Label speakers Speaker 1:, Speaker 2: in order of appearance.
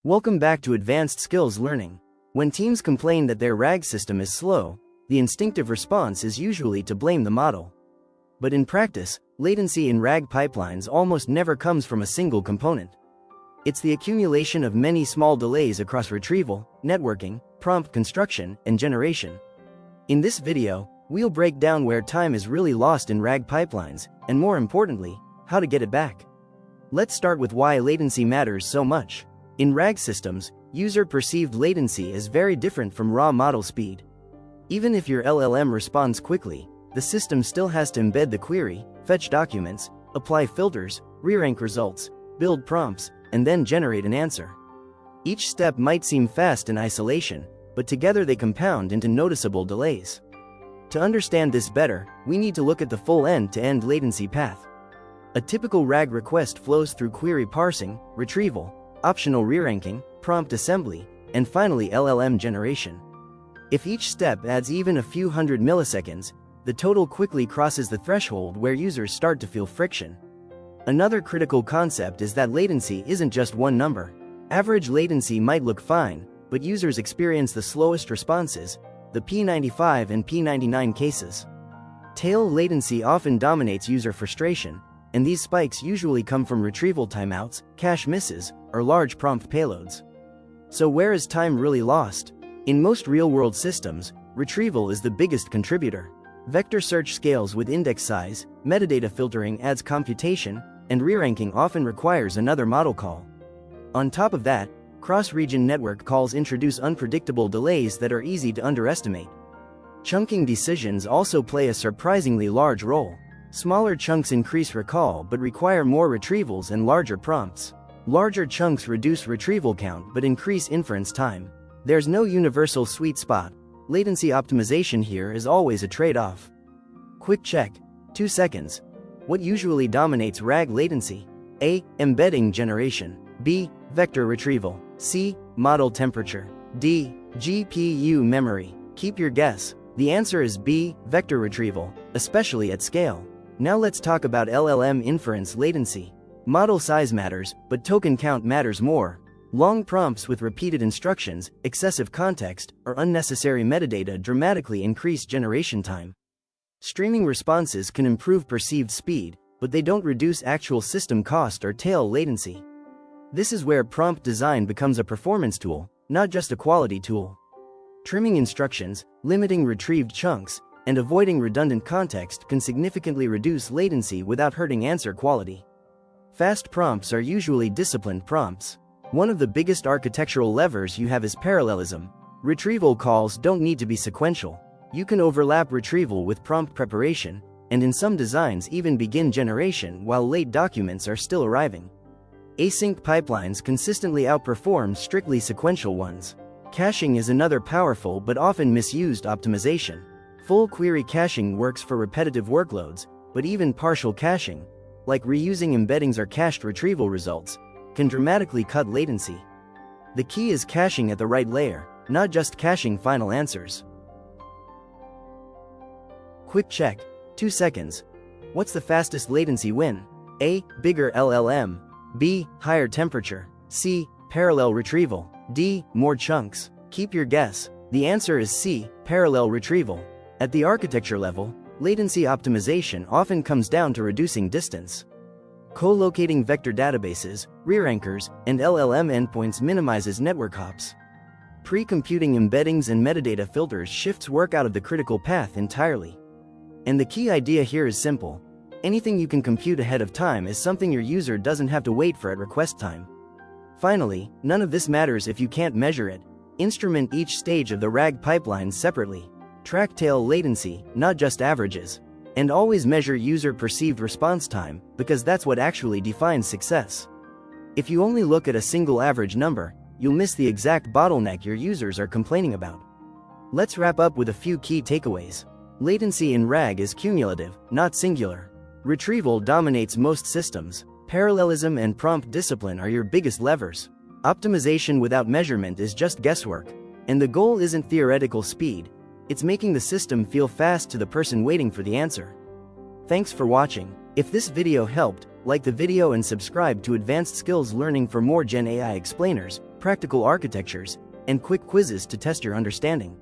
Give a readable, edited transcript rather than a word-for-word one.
Speaker 1: Welcome back to Advanced Skills Learning. When teams complain that their RAG system is slow, the instinctive response is usually to blame the model. But in practice, latency in RAG pipelines almost never comes from a single component. It's the accumulation of many small delays across retrieval, networking, prompt construction, and generation. In this video, we'll break down where time is really lost in RAG pipelines, and more importantly, how to get it back. Let's start with why latency matters so much. In RAG systems, user-perceived latency is very different from raw model speed. Even if your LLM responds quickly, the system still has to embed the query, fetch documents, apply filters, re-rank results, build prompts, and then generate an answer. Each step might seem fast in isolation, but together they compound into noticeable delays. To understand this better, we need to look at the full end-to-end latency path. A typical RAG request flows through query parsing, retrieval, optional re-ranking, prompt assembly, and finally LLM generation. If each step adds even a few hundred milliseconds, the total quickly crosses the threshold where users start to feel friction. Another critical concept is that latency isn't just one number. Average latency might look fine, but users experience the slowest responses, the P95 and P99 cases. Tail latency often dominates user frustration, and these spikes usually come from retrieval timeouts, cache misses, or large prompt payloads. So where is time really lost? In most real-world systems, retrieval is the biggest contributor. Vector search scales with index size, metadata filtering adds computation, and re-ranking often requires another model call. On top of that, cross-region network calls introduce unpredictable delays that are easy to underestimate. Chunking decisions also play a surprisingly large role. Smaller chunks increase recall but require more retrievals and larger prompts. Larger chunks reduce retrieval count but increase inference time. There's no universal sweet spot. Latency optimization here is always a trade-off. Quick check. 2 seconds. What usually dominates RAG latency? A. Embedding generation. B. Vector retrieval. C. Model temperature. D. GPU memory. Keep your guess. The answer is B. Vector retrieval, especially at scale. Now let's talk about LLM inference latency. Model size matters, but token count matters more. Long prompts with repeated instructions, excessive context, or unnecessary metadata dramatically increase generation time. Streaming responses can improve perceived speed, but they don't reduce actual system cost or tail latency. This is where prompt design becomes a performance tool, not just a quality tool. Trimming instructions, limiting retrieved chunks, and avoiding redundant context can significantly reduce latency without hurting answer quality. Fast prompts are usually disciplined prompts. One of the biggest architectural levers you have is parallelism. Retrieval calls don't need to be sequential. You can overlap retrieval with prompt preparation, and in some designs even begin generation while late documents are still arriving. Async pipelines consistently outperform strictly sequential ones. Caching is another powerful but often misused optimization. Full query caching works for repetitive workloads, but even partial caching, like reusing embeddings or cached retrieval results, can dramatically cut latency. The key is caching at the right layer, not just caching final answers. Quick check. 2 seconds. What's the fastest latency win? A. Bigger LLM. B. Higher temperature. C. Parallel retrieval. D. More chunks. Keep your guess. The answer is C. Parallel retrieval. At the architecture level, latency optimization often comes down to reducing distance. Co-locating vector databases, re-rankers, and LLM endpoints minimizes network hops. Pre-computing embeddings and metadata filters shifts work out of the critical path entirely. And the key idea here is simple. Anything you can compute ahead of time is something your user doesn't have to wait for at request time. Finally, none of this matters if you can't measure it. Instrument each stage of the RAG pipeline separately. Track tail latency, not just averages. And always measure user-perceived response time, because that's what actually defines success. If you only look at a single average number, you'll miss the exact bottleneck your users are complaining about. Let's wrap up with a few key takeaways. Latency in RAG is cumulative, not singular. Retrieval dominates most systems. Parallelism and prompt discipline are your biggest levers. Optimization without measurement is just guesswork. And the goal isn't theoretical speed. It's making the system feel fast to the person waiting for the answer. Thanks for watching. If this video helped, like the video and subscribe to Advanced Skills Learning for more Gen AI explainers, practical architectures, and quick quizzes to test your understanding.